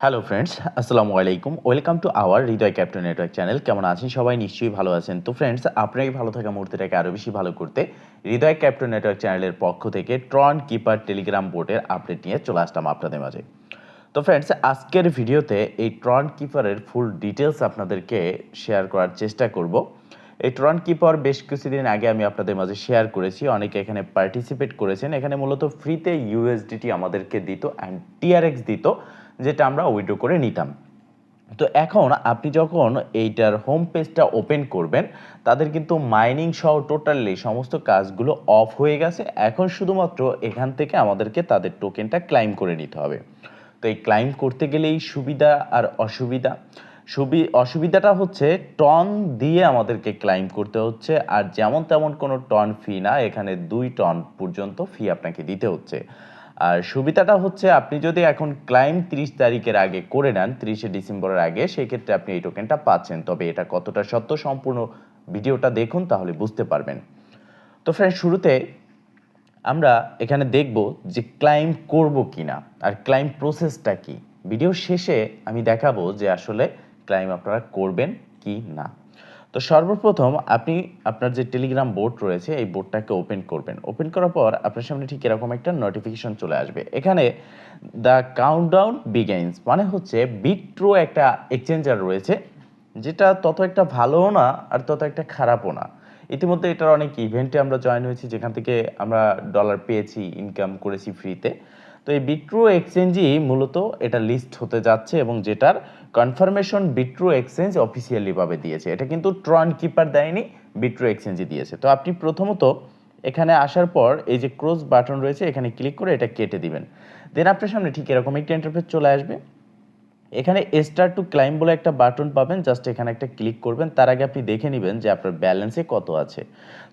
Hello friends, আসসালামু আলাইকুম। Welcome to our Hriday captain network channel. কেমন আছেন সবাই? নিশ্চয়ই ভালো আছেন। তো ফ্রেন্ডস, আপনার ভালো থাকা মুহূর্তটাকে আরও বেশি ভালো করতে হৃদয় ক্যাপ্টেন নেটওয়ার্ক চ্যানেলের পক্ষ থেকে ট্রন কিপার টেলিগ্রাম বোটের আপডেট নিয়ে চলে আসলাম আপনাদের মাঝে। তো ফ্রেন্ডস, আজকের ভিডিওতে এই ট্রন কিপারের ফুল ডিটেলস আপনাদেরকে শেয়ার করার চেষ্টা করব। এই ট্রন কিপার বেশ কিছুদিন আগে আমি আপনাদের মাঝে শেয়ার করেছি, অনেকে এখানে পার্টিসিপেট করেছেন। এখানে মূলত ফ্রিতে ইউএসডিটি আমাদেরকে দিত অ্যান্ড টিআরএক্স দিত, যেটা আমরা উইথড্র করে নিতাম। তো এখন আপনি যখন এইটার হোম পেজটা ওপেন করবেন, তাদের কিন্তু মাইনিং সহ টোটালি সমস্ত কাজগুলো অফ হয়ে গেছে। এখন শুধুমাত্র এখান থেকে আমাদেরকে তাদের টোকেনটা ক্লাইম করে নিতে হবে। তো এই ক্লাইম করতে গেলেই সুবিধা আর অসুবিধা। অসুবিধাটা হচ্ছে টন দিয়ে আমাদেরকে ক্লাইম করতে হচ্ছে, আর যেমন তেমন কোনো টন ফি না, এখানে 2 টন পর্যন্ত ফি আপনাকে দিতে হচ্ছে। আর সুবিধাটা হচ্ছে আপনি যদি এখন ক্লাইম 30 তারিখের আগে করে নেন, 30শে ডিসেম্বরের আগে, সেই ক্ষেত্রে আপনি এই টোকেনটা পাচ্ছেন। তবে এটা কতটা সত্য, সম্পূর্ণ ভিডিওটা দেখুন, তাহলে বুঝতে পারবেন। তো ফ্রেন্ড, শুরুতে আমরা এখানে দেখব যে ক্লাইম করব কিনা আর ক্লাইম প্রসেসটা কি। ভিডিও শেষে আমি দেখাবো যে আসলে ক্লাইম আপনারা করবেন কি না। তো সর্বপ্রথম আপনি আপনার যে টেলিগ্রাম বোট রয়েছে, এই বোটটাকে ওপেন করবেন। ওপেন করার পর আপনার সামনে ঠিক এরকম একটা নোটিফিকেশন চলে আসবে। এখানে দ্য কাউন্টডাউন বিগেইনস মানে হচ্ছে বিট্রো একটা এক্সচেঞ্জার রয়েছে, যেটা তত একটা ভালোও না আর তত একটা খারাপও না। ইতিমধ্যে এটার অনেক ইভেন্টে আমরা জয়েন হয়েছি, যেখান থেকে আমরা ডলার পেয়েছি, ইনকাম করেছি ফ্রিতে। তো এই বিট্রো এক্সচেঞ্জই মূলত এটা লিস্ট হতে যাচ্ছে, এবং যেটার কনফার্মেশন বিট্রো এক্সচেঞ্জ অফিসিয়ালিভাবে দিয়েছে। এটা কিন্তু ট্রন কিপার দেয়নি, বিট্রো এক্সচেঞ্জই দিয়েছে। তো আপনি প্রথমত এখানে আসার পর এই যে ক্রস বাটন রয়েছে, এখানে ক্লিক করে এটা কেটে দিবেন। দেন আপনার সামনে ঠিক এরকম একটা ইন্টারফেস চলে আসবে। এখানে স্টার টু ক্লাইম বলে একটা বাটন পাবেন, জাস্ট এখানে একটা ক্লিক করবেন। তার আগে আপনি দেখে নেবেন যে আপনার ব্যালেন্সে কত আছে।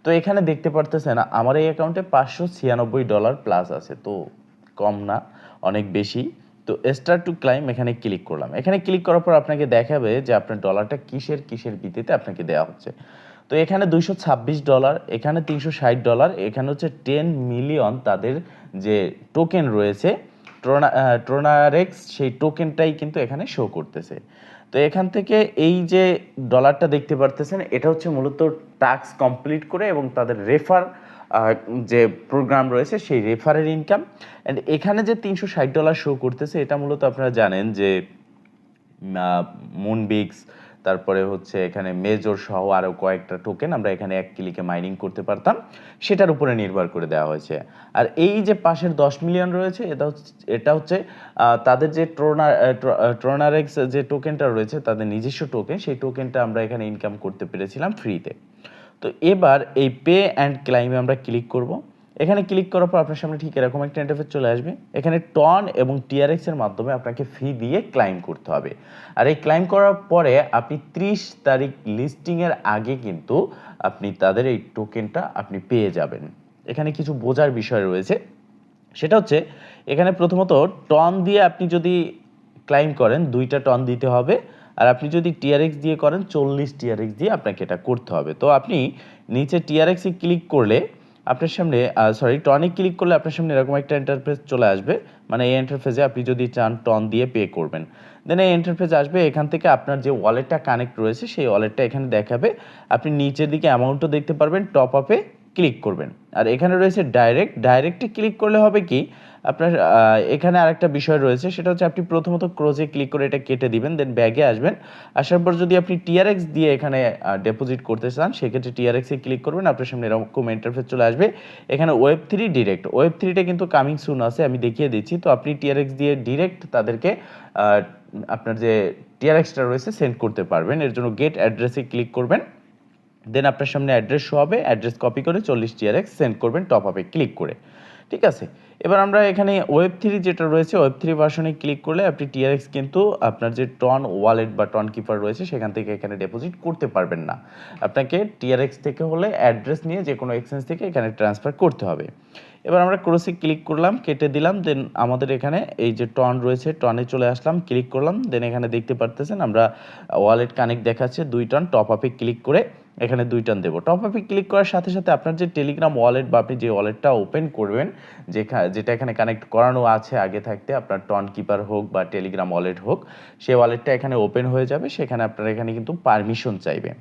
তো এখানে দেখতে পারতেছেন আমার এই অ্যাকাউন্টে $596 প্লাস আছে, তো কম না, অনেক বেশি। তো স্টার টু ক্লাইম এখানে ক্লিক করলাম। এখানে ক্লিক করার পর আপনাকে দেখাবে যে আপনার ডলারটা কিসের ভিত্তিতে আপনাকে দেওয়া হচ্ছে। তো এখানে $226, এখানে $360, এখানে হচ্ছে 10 মিলিয়ন তাদের যে টোকেন রয়েছে ট্রোনারেক্স, সেই টোকেনটাই কিন্তু এখানে শো করতেছে। তো এখান থেকে এই যে ডলারটা দেখতে পারতেছেন, এটা হচ্ছে মূলত টাস্ক কমপ্লিট করে এবং তাদের রেফার যে প্রোগ্রাম রয়েছে সেই রেফারের ইনকাম। অ্যান্ড এখানে যে $360 শো করতেছে, এটা মূলত আপনারা জানেন যে মুনবিক্স, তারপরে হচ্ছে এখানে মেজর সহ আরও কয়েকটা টোকেন আমরা এখানে এক ক্লিকে মাইনিং করতে পারতাম, সেটার উপরে নির্ভর করে দেওয়া হয়েছে। আর এই যে পাশের 10 মিলিয়ন রয়েছে, এটা হচ্ছে তাদের যে ট্রোনারেক্স যে টোকেনটা রয়েছে, তাদের নিজস্ব টোকেন, সেই টোকেনটা আমরা এখানে ইনকাম করতে পেরেছিলাম ফ্রিতে। তো এবার এই পে অ্যান্ড ক্লাইমে আমরা ক্লিক করব। এখানে ক্লিক করার পর আপনার সামনে ঠিক এরকম একটা ইন্টারফেস চলে আসবে। এখানে টন এবং টিআরএক্স এর মাধ্যমে আপনাকে ফি দিয়ে ক্লাইম করতে হবে। আর এই ক্লাইম করার পরে আপনি 30 তারিখ লিস্টিংয়ের আগে কিন্তু আপনি তাদের এই টোকেনটা আপনি পেয়ে যাবেন। এখানে কিছু বোঝার বিষয় রয়েছে, সেটা হচ্ছে এখানে প্রথমত টন দিয়ে আপনি যদি ক্লাইম করেন 2টা টন দিতে হবে, আর আপনি যদি টিআরএক্স দিয়ে করেন 40 টিআরএক্স দিয়ে আপনাকে এটা করতে হবে। তো আপনি নিচে টিআরএক্সে ক্লিক করলে আপনার সামনে টনে ক্লিক করলে আপনার সামনে এরকম একটা ইন্টারফেস চলে আসবে। মানে এই ইন্টারফেসে আপনি যদি চান টন দিয়ে পে করবেন, দেন এই ইন্টারফেস আসবে। এখান থেকে আপনার যে ওয়ালেটটা কানেক্ট রয়েছে সেই ওয়ালেটটা এখানে দেখাবে। আপনি নিচের দিকে অ্যামাউন্টও দেখতে পারবেন, টপ আপে ক্লিক করবেন। আর এখানে রয়েছে ডাইরেক্টে ক্লিক করলে হবে কি, আপনার এখানে আরেকটা বিষয় রয়েছে, সেটা হচ্ছে আপনি প্রথমত ক্রোজে ক্লিক করে এটা কেটে দিবেন, দেন ব্যাগে আসবেন। আসার পর যদি আপনি টিআরএক্স দিয়ে এখানে ডিপোজিট করতে চান, সেক্ষেত্রে টিআরএক্সে ক্লিক করবেন। আপনার সামনে এরকম ইন্টারফেস চলে আসবে। এখানে Web3 ডিরেক্ট, Web3টা কিন্তু কামিং সুন আছে, আমি দেখিয়ে দিচ্ছি। তো আপনি টিআরএক্স দিয়ে ডিরেক্ট তাদেরকে আপনার যে টিআরএক্সটা রয়েছে সেন্ড করতে পারবেন। এর জন্য গেট অ্যাড্রেসে ক্লিক করবেন, দেন আপনার সামনে অ্যাড্রেস শো হবে, অ্যাড্রেস কপি করে 40 টিআরএক্স সেন্ড করবেন টপ আপে ক্লিক করে। ঠিক আছে, এবার আমরা এখানে Web3 যেটা রয়েছে, Web3 ভার্সনে ক্লিক করলে আপনি টিআরএক্স কিন্তু আপনার যে টন ওয়ালেট বা টন কিপার রয়েছে সেখান থেকে এখানে ডিপোজিট করতে পারবেন না। আপনাকে টিআরএক্স থেকে হলে অ্যাড্রেস নিয়ে যে কোনো এক্সচেঞ্জ থেকে এখানে ট্রান্সফার করতে হবে। এবার আমরা ক্রসে ক্লিক করলাম, কেটে দিলাম, দেন আমাদের এখানে এই যে টন রয়েছে, টনে চলে আসলাম, ক্লিক করলাম, দেন এখানে দেখতে পারতেছেন আমরা ওয়ালেট কানেক্ট দেখাচ্ছে 2 টন। টপ আপে ক্লিক করে এখানে 2 টান দেবো। টপ আপে ক্লিক করার সাথে সাথে আপনার যে টেলিগ্রাম ওয়ালেট বা আপনি যে ওয়ালেটটা ওপেন করবেন, যেটা এখানে কানেক্ট করানো আছে আগে থাকতে, আপনার ট্রন কিপার হোক বা টেলিগ্রাম ওয়ালেট হোক, সেই ওয়ালেটটা এখানে ওপেন হয়ে যাবে। সেখানে আপনার এখানে কিন্তু পারমিশন চাইবে।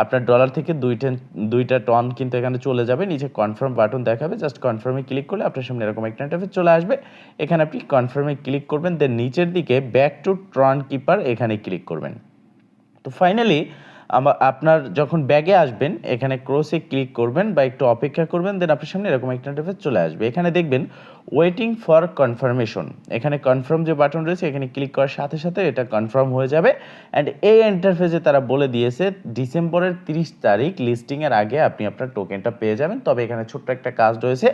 আপনার ডলার থেকে 2টা টন কিন্তু এখানে চলে যাবে, নিচে কনফার্ম বাটন দেখাবে, জাস্ট কনফার্মে ক্লিক করলে আপনার সামনে এরকম একটা ইন্টারফেস চলে আসবে। এখানে আপনি কনফার্মে ক্লিক করবেন, দেন নিচের দিকে ব্যাক টু ট্রন কিপার এখানে ক্লিক করবেন। তো ফাইনালি আপনার যখন ব্যাগে আসবেন এখানে ক্রসে ক্লিক করবেন বা একটু অপেক্ষা করবেন, দেন আপনার সামনে এরকম একটা ইন্টারফেস চলে আসবে। এখানে দেখবেন ওয়েটিং ফর কনফার্মেশন, এখানে কনফার্ম যে বাটন রয়েছে এখানে ক্লিক করার সাথে সাথে এটা কনফার্ম হয়ে যাবে। অ্যান্ড এই ইন্টারফেসে তারা বলে দিয়েছে ডিসেম্বরের 30 তারিখ লিস্টিংয়ের আগে আপনি আপনার টোকেনটা পেয়ে যাবেন। তবে এখানে ছোট্ট একটা কাজ রয়েছে,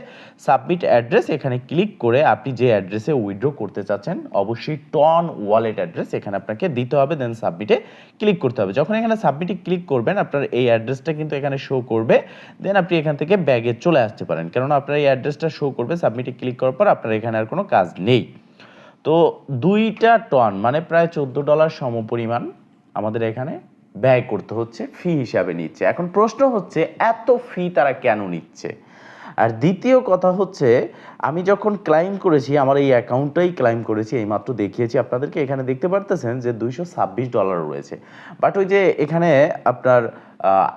সাবমিট অ্যাড্রেস, এখানে ক্লিক করে আপনি যে অ্যাড্রেসে উইথড্র করতে চাচ্ছেন অবশ্যই টন ওয়ালেট অ্যাড্রেস এখানে আপনাকে দিতে হবে, দেন সাবমিটে ক্লিক করতে হবে। যখন এখানে সাবমিটে ক্লিক করবেন আপনার এই অ্যাড্রেসটা কিন্তু এখানে শো করবে, দেন আপনি এখান থেকে ব্যাগে চলে আসতে পারেন, কেননা আপনার এই অ্যাড্রেসটা শো করবে সাবমিটে ক্লিক করার পর আপনার এখানে আর কোনো কাজ নেই। তো 2টা টন মানে প্রায় $14 সমপরিমাণ আমাদের এখানে ব্যয় করতে হচ্ছে, ফি হিসাবে নিচ্ছে। এখন প্রশ্ন হচ্ছে এত ফি তারা কেন নিচ্ছে? আর দ্বিতীয় কথা হচ্ছে, আমি যখন ক্লাইম করেছি আমার এই অ্যাকাউন্টটাই ক্লাইম করেছি, এইমাত্র দেখিয়েছি আপনাদেরকে, এখানে দেখতে পারতেছেন যে $226 রয়েছে। বাট ওই যে এখানে আপনার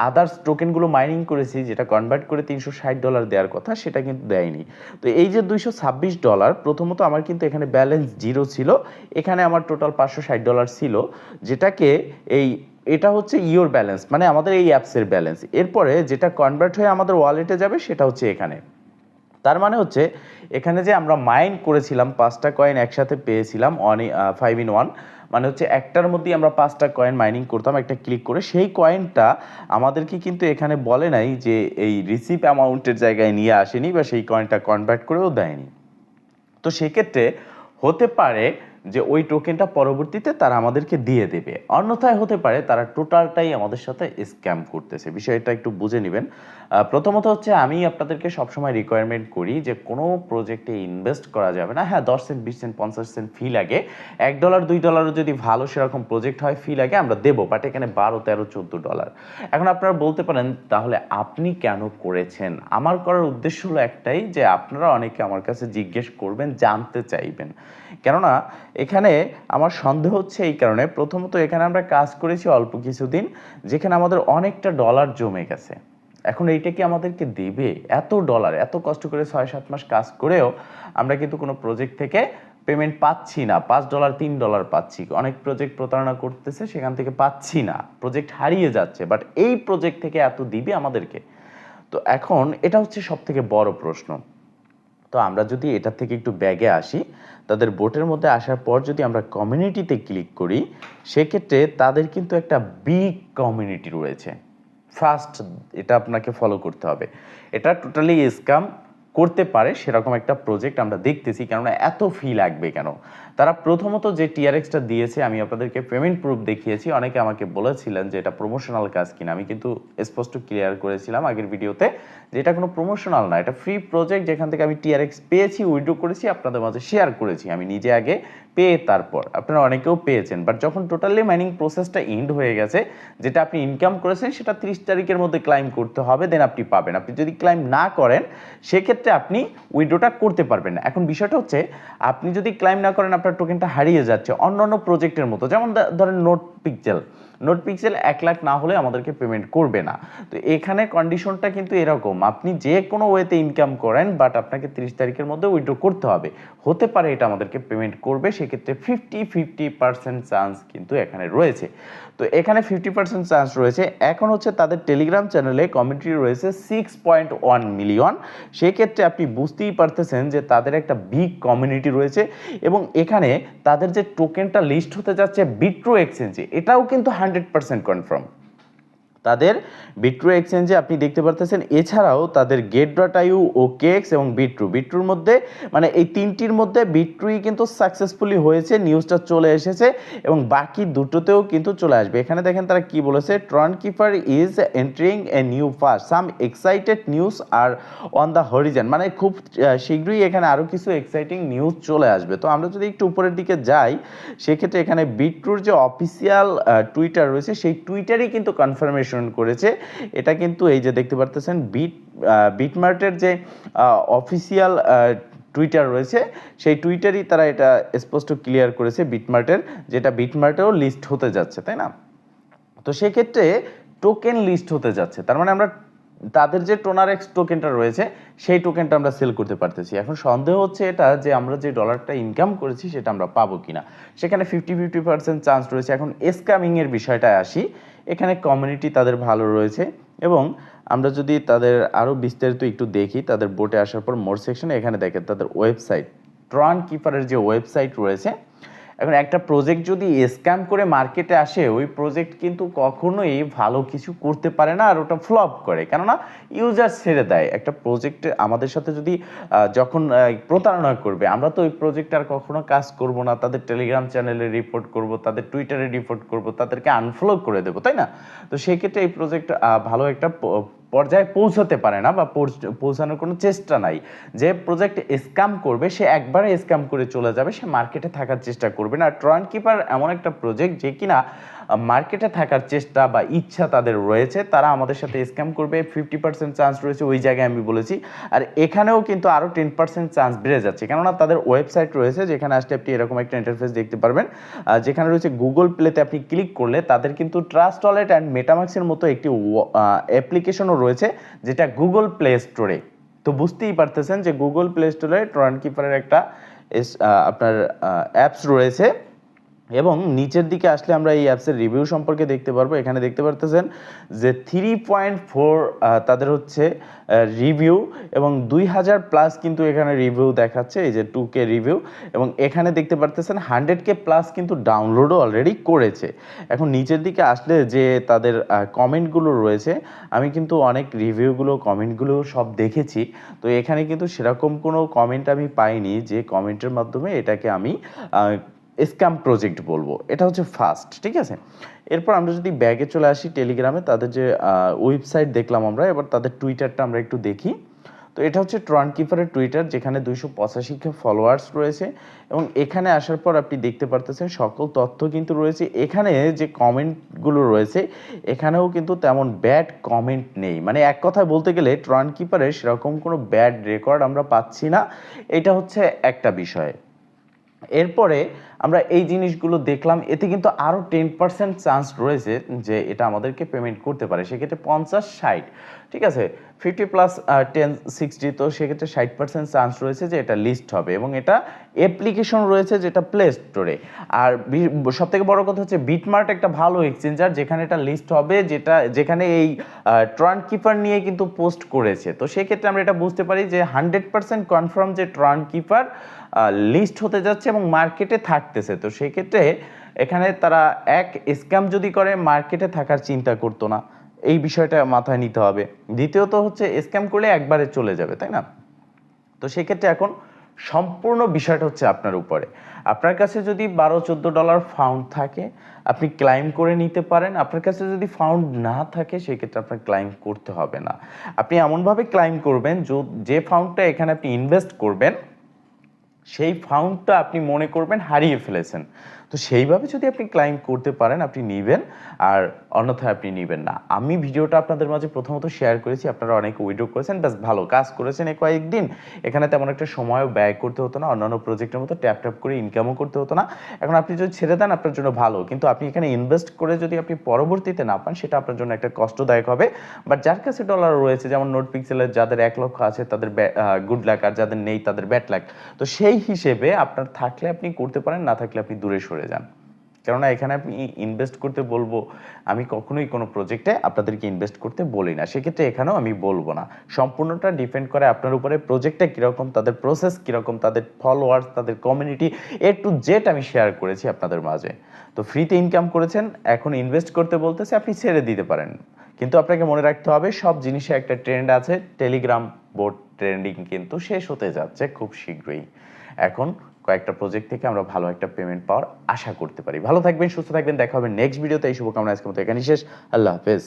আদার্স টোকেনগুলো মাইনিং করেছি, যেটা কনভার্ট করে $360 দেওয়ার কথা, সেটা কিন্তু দেয়নি। তো এই যে $226, প্রথমত আমার কিন্তু এখানে ব্যালেন্স 0 ছিল, এখানে আমার টোটাল $560 ছিল, যেটাকে এটা হচ্ছে ইওর ব্যালেন্স, মানে আমাদের এই অ্যাপসের ব্যালেন্স। এরপরে যেটা কনভার্ট হয়ে আমাদের ওয়ালেটে যাবে সেটা হচ্ছে এখানে। তার মানে হচ্ছে এখানে যে আমরা মাইন করেছিলাম 5টা কয়েন একসাথে পেয়েছিলাম 5 in 1, মানে হচ্ছে একটার মধ্যেই আমরা 5টা কয়েন মাইনিং করতাম একটা ক্লিক করে, সেই কয়েনটা আমাদেরকে কিন্তু এখানে বলে নাই যে এই রিসিভ অ্যামাউন্টের জায়গায় নিয়ে আসেনি বা সেই কয়েনটা কনভার্ট করেও দেয়নি। তো সেক্ষেত্রে হতে পারে যে ওই টোকেনটা পরবর্তীতে তারা আমাদেরকে দিয়ে দেবে, অন্যথায় হতে পারে তারা টোটালটাই আমাদের সাথে স্ক্যাম করতেছে। বিষয়টা একটু বুঝে নেবেন। প্রথমত হচ্ছে আমি আপনাদেরকে সবসময় রিকোয়ারমেন্ট করি যে কোনো প্রজেক্টে ইনভেস্ট করা যাবে না। হ্যাঁ, 10 সেন্ট 20 সেন্ট 50 সেন্ট ফি লাগে, $1 $2 যদি ভালো সেরকম প্রজেক্ট হয় ফি লাগে, আমরা দেবো, বাট এখানে $12 13 $14। এখন আপনারা বলতে পারেন তাহলে আপনি কেন করেছেন? আমার করার উদ্দেশ্য হলো একটাই, যে আপনারা অনেকে আমার কাছে জিজ্ঞেস করবেন, জানতে চাইবেন, কেননা এখানে আমার সন্দেহ হচ্ছে এই কারণে। প্রথমত এখানে আমরা কাজ করেছি অল্প কিছুদিন, যেখানে আমাদের অনেকটা ডলার জমে গেছে। এখন এইটা কি আমাদেরকে দেবে? এত ডলার, এত কষ্ট করে 6-7 মাস কাজ করেও আমরা কিন্তু কোনো প্রজেক্ট থেকে পেমেন্ট পাচ্ছি না। $5 $3 পাচ্ছি, অনেক প্রজেক্ট প্রতারণা করতেছে, সেখান থেকে পাচ্ছি না, প্রজেক্ট হারিয়ে যাচ্ছে, বাট এই প্রজেক্ট থেকে এত দিবে আমাদেরকে? তো এখন এটা হচ্ছে সব থেকে বড় প্রশ্ন। তো আমরা যদি এটা থেকে একটু ব্যাগে আসি, তাদের বোটের মধ্যে আসার পর যদি আমরা কমিউনিটিতে ক্লিক করি, সেক্ষেত্রে তাদের কিন্তু একটা বিগ কমিউনিটি রয়েছে। ফার্স্ট এটা আপনাকে ফলো করতে হবে, এটা টোটালি স্ক্যাম করতে পারে সেরকম একটা প্রজেক্ট আমরা দেখতেছি। কেননা এত ফি লাগবে কেন? তারা প্রথমত যে টিআরএক্সটা দিয়েছে, আমি আপনাদেরকে পেমেন্ট প্রুফ দেখিয়েছি, অনেকে আমাকে বলেছিলেন যে এটা প্রমোশনাল কাজ কিনা, আমি কিন্তু স্পষ্ট ক্লিয়ার করেছিলাম আগের ভিডিওতে যে এটা কোনো প্রমোশনাল না, এটা ফ্রি প্রজেক্ট, যেখান থেকে আমি টিআরএক্স পেয়েছি, উইথড্র করেছি, আপনাদের মাঝে শেয়ার করেছি আমি নিজে আগে পেয়ে, তারপর আপনারা অনেকেও পেয়েছেন। বাট যখন টোটালি মাইনিং প্রসেসটা এন্ড হয়ে গেছে, যেটা আপনি ইনকাম করেছেন সেটা 30 তারিখের মধ্যে ক্লাইম করতে হবে, দেন আপনি পাবেন। আপনি যদি ক্লাইম না করেন সেক্ষেত্রে আপনি উইথড্রটা করতে পারবেন না। এখন বিষয়টা হচ্ছে, আপনি যদি ক্লাইম না করেন আপনার টোকেনটা হারিয়ে যাচ্ছে অন্যান্য প্রজেক্টের মতো, যেমন ধরেন নোট পিক্সেল 1 লাখ না হলে আমাদেরকে পেমেন্ট করবে না। তো এখানে কন্ডিশনটা কিন্তু এরকম, আপনি যে কোনো ওয়েতে ইনকাম করেন, বাট আপনাকে 30 তারিখের মধ্যে উইথড্র করতে হবে। হতে পারে এটা আমাদেরকে পেমেন্ট করবে, সেক্ষেত্রে 50% চান্স কিন্তু এখানে রয়েছে। তো এখানে 50% চান্স রয়েছে। এখন হচ্ছে তাদের টেলিগ্রাম চ্যানেলে কমিউনিটি রয়েছে 6.1 মিলিয়ন। সেক্ষেত্রে আপনি বুঝতেই পারতেছেন যে তাদের একটা বিগ কমিউনিটি রয়েছে, এবং এখানে তাদের যে টোকেনটা লিস্ট হতে যাচ্ছে বিট্রো এক্সচেঞ্জে, এটাও কিন্তু 100% কনফার্ম। তাদের বিট্রু এক্সচেঞ্জে আপনি দেখতে পারতেছেন। এছাড়াও তাদের গেট.ইউ, ওকেএক্স এবং বিট্রুর মধ্যে, মানে এই তিনটির মধ্যে বিট্রুই কিন্তু সাকসেসফুলি হয়েছে, নিউজটা চলে এসেছে, এবং বাকি দুটোতেও কিন্তু চলে আসবে। এখানে দেখেন তারা কি বলেছে, Tron keeper is entering a new fast, some excited news are on the horizon, মানে খুব শীঘ্রই এখানে আরও কিছু এক্সাইটিং নিউজ চলে আসবে। তো আমরা যদি একটু উপরের দিকে যাই, সেক্ষেত্রে এখানে বিট্রুর যে অফিসিয়াল টুইটার রয়েছে, সেই টুইটারই কিন্তু কনফার্মেশন কোলাবোরেশন করেছে। এটা কিন্তু এই যে দেখতে পারতেছেন বিটমার্টের যে অফিসিয়াল টুইটার রয়েছে, সেই টুইটারই তারা এটা স্পষ্ট ক্লিয়ার করেছে বিটমার্টের, যেটা বিটমার্টেও লিস্ট হতে যাচ্ছে, তাই না? তো সেক্ষেত্রে টোকেন লিস্ট হতে যাচ্ছে, তার মানে আমরা তাদের যে টোনারেক্স টোকেনটা রয়েছে সেই টোকেনটা আমরা সেল করতে পারতেছি। এখন সন্দেহ হচ্ছে এটা যে আমরা যে ডলারটা ইনকাম করেছি সেটা আমরা পাবো কিনা, সেখানে 50% চান্স রয়েছে। এখন স্ক্যামিংয়ের বিষয়টায় আসি, এখানে কমিউনিটি তাদের ভালো রয়েছে, এবং আমরা যদি তাদের আরও বিস্তারিত একটু দেখি তাদের বোটে আসার পর মোর সেকশনে, এখানে দেখেন তাদের ওয়েবসাইট, ট্রন কিপারের যে ওয়েবসাইট রয়েছে। এখন একটা প্রজেক্ট যদি স্ক্যাম করে মার্কেটে আসে, ওই প্রজেক্ট কিন্তু কখনোই ভালো কিছু করতে পারে না, আর ওটা ফ্লপ করে, কেননা ইউজার ছেড়ে দেয়। একটা প্রজেক্টে আমাদের সাথে যদি যখন প্রতারণা করবে, আমরা তো ওই প্রজেক্ট আর কখনো কাজ করব না, তাদের টেলিগ্রাম চ্যানেলে রিপোর্ট করব, তাদের টুইটারে রিপোর্ট করব, তাদেরকে আনফলো করে দেবো, তাই না? তো সেই ক্ষেত্রে এই প্রজেক্ট ভালো একটা পর্যায়ে পৌঁছাতে পারে না, বা পৌঁছানোর কোনো চেষ্টা নাই। যে প্রজেক্ট স্ক্যাম করবে সে একবারে স্ক্যাম করে চলে যাবে, সে মার্কেটে থাকার চেষ্টা করবে না। ট্রন কিপার এমন একটা প্রজেক্ট যে কিনা মার্কেটে থাকার চেষ্টা বা ইচ্ছা তাদের রয়েছে, তারা আমাদের সাথে স্ক্যাম করবে 50% চান্স রয়েছে, ওই জায়গায় আমি বলেছি। আর এখানেও কিন্তু আরও 10% চান্স বেড়ে যাচ্ছে, কেননা তাদের ওয়েবসাইট রয়েছে, যেখানে আসলে আপনি এরকম একটা ইন্টারফেস দেখতে পারবেন, যেখানে রয়েছে গুগল প্লেতে আপনি ক্লিক করলে তাদের কিন্তু ট্রাস্ট ওয়ালেট অ্যান্ড মেটামাক্সের মতো একটি অ্যাপ্লিকেশনও রয়েছে, যেটা গুগল প্লে স্টোরে। তো বুঝতেই পারতেছেন যে গুগল প্লে স্টোরে ট্রন কিপারের একটা আপনার অ্যাপস রয়েছে, এবং নিচের দিকে আসলে আমরা এই অ্যাপসের রিভিউ সম্পর্কে দেখতে পারবো। এখানে দেখতে পারতেছেন যে 3.4 তাদের হচ্ছে রিভিউ, এবং 2000+ কিন্তু এখানে রিভিউ দেখাচ্ছে, এই যে 2K রিভিউ, এবং এখানে দেখতে পারতেছেন 100K+ কিন্তু ডাউনলোডও অলরেডি করেছে। এখন নিচের দিকে আসলে যে তাদের কমেন্টগুলো রয়েছে, আমি কিন্তু অনেক রিভিউগুলো কমেন্টগুলো সব দেখেছি, তো এখানে কিন্তু সেরকম কোনো কমেন্ট আমি পাইনি যে কমেন্টের মাধ্যমে এটাকে আমি স্ক্যাম প্রজেক্ট বলবো। এটা হচ্ছে ফার্স্ট, ঠিক আছে। এরপর আমরা যদি ব্যাগে চলে আসি, টেলিগ্রামে তাদের যে ওয়েবসাইট দেখলাম আমরা, এবার তাদের টুইটারটা আমরা একটু দেখি। তো এটা হচ্ছে ট্রন কিপারের টুইটার, যেখানে 285K ফলোয়ার্স রয়েছে, এবং এখানে আসার পর আপনি দেখতে পারতেছেন সকল তথ্য কিন্তু রয়েছে। এখানে যে কমেন্টগুলো রয়েছে, এখানেও কিন্তু তেমন ব্যাড কমেন্ট নেই, মানে এক কথায় বলতে গেলে ট্রন কিপারের সেরকম কোনো ব্যাড রেকর্ড আমরা পাচ্ছি না, এটা হচ্ছে একটা বিষয়। এরপরে আমরা এই জিনিসগুলো দেখলাম, এতে কিন্তু আরও 10% চান্স রয়েছে যে এটা আমাদেরকে পেমেন্ট করতে পারে, সেক্ষেত্রে 50-60, ঠিক আছে, 50+10-60, তো সেক্ষেত্রে 60% চান্স রয়েছে যে এটা লিস্ট হবে, এবং এটা অ্যাপ্লিকেশন রয়েছে যেটা প্লে স্টোরে। আর সবথেকে বড় কথা হচ্ছে বিটমার্ট একটা ভালো এক্সচেঞ্জার, যেখানে এটা লিস্ট হবে, যেখানে এই ট্রন কিপার নিয়ে কিন্তু পোস্ট করেছে। তো সেক্ষেত্রে আমরা এটা বুঝতে পারি যে 100% কনফার্ম যে ট্রন কিপার লিস্ট হতে যাচ্ছে এবং মার্কেটে থাকতেছে। তো সেক্ষেত্রে এখানে তারা স্ক্যাম যদি করে মার্কেটে থাকার চিন্তা করতো না, এই বিষয়টা মাথায় নিতে হবে। দ্বিতীয়ত হচ্ছে স্ক্যাম করলে একবারে চলে যাবে, তাই না? তো সেক্ষেত্রে এখন সম্পূর্ণ বিষয়টা হচ্ছে আপনার উপরে। আপনার কাছে যদি $12-14 ফাউন্ড থাকে, আপনি ক্লাইম করে নিতে পারেন। আপনার কাছে যদি ফাউন্ড না থাকে, সেক্ষেত্রে আপনার ক্লাইম করতে হবে না। আপনি এমনভাবে ক্লাইম করবেন যে ফাউন্ডটা এখানে আপনি ইনভেস্ট করবেন, সেই ফাউন্ডটা আপনি মনে করবেন হারিয়ে ফেলেছেন। তো সেইভাবে যদি আপনি ক্লাইম করতে পারেন, আপনি নেবেন, আর অন্যথায় আপনি নেবেন না। আমি ভিডিওটা আপনাদের মাঝে প্রথমত শেয়ার করেছি, আপনারা অনেকে উইথড্র করেছেন, বেশ ভালো কাজ করেছেন এই কয়েকদিন। এখানে তেমন একটা সময়ও ব্যয় করতে হতো না, অন্যান্য প্রজেক্টের মতো ট্যাপ ট্যাপ করে ইনকামও করতে হতো না। এখন আপনি যদি ছেড়ে দেন, আপনার জন্য ভালো, কিন্তু আপনি এখানে ইনভেস্ট করে যদি আপনি পরবর্তীতে না পান, সেটা আপনার জন্য একটা কষ্টদায়ক হবে। বাট যার কাছে ডলার রয়েছে, যেমন নোট পিক্সেলের যাদের 1 লক্ষ আছে তাদের গুড লাক, আর যাদের নেই তাদের ব্যাড লাক। তো সেই হিসেবে আপনার থাকলে আপনি করতে পারেন, না থাকলে আপনি দূরে সরে যান। কেননা এখানে আপনি ইনভেস্ট করতে বলবো, আমি কখনোই কোনো প্রজেক্টে আপনাদেরকে ইনভেস্ট করতে বলি না, সেক্ষেত্রে এখানেও আমি বলবো না। সম্পূর্ণটা ডিপেন্ড করে আপনার উপরে, প্রজেক্টটা কীরকম, তাদের প্রসেস কীরকম, তাদের ফলোয়ার্স, তাদের কমিউনিটি, টু জেড আমি শেয়ার করেছি আপনাদের মাঝে। তো ফ্রিতে ইনকাম করেছেন, এখন ইনভেস্ট করতে বলতেছে, আপনি ছেড়ে দিতে পারেন, কিন্তু আপনাকে মনে রাখতে হবে সব জিনিসে একটা ট্রেন্ড আছে। টেলিগ্রাম বোট ট্রেন্ডিং কিন্তু শেষ হতে যাচ্ছে খুব শীঘ্রই। এখন কয়েকটা প্রজেক্ট থেকে আমরা ভালো একটা পেমেন্ট পাওয়ার আশা করতে পারি। ভালো থাকবেন, সুস্থ থাকবেন, দেখা হবে নেক্সট ভিডিওতে। এই শুভকামনা আজকের মতো এখানেই শেষ। আল্লাহ হাফেজ।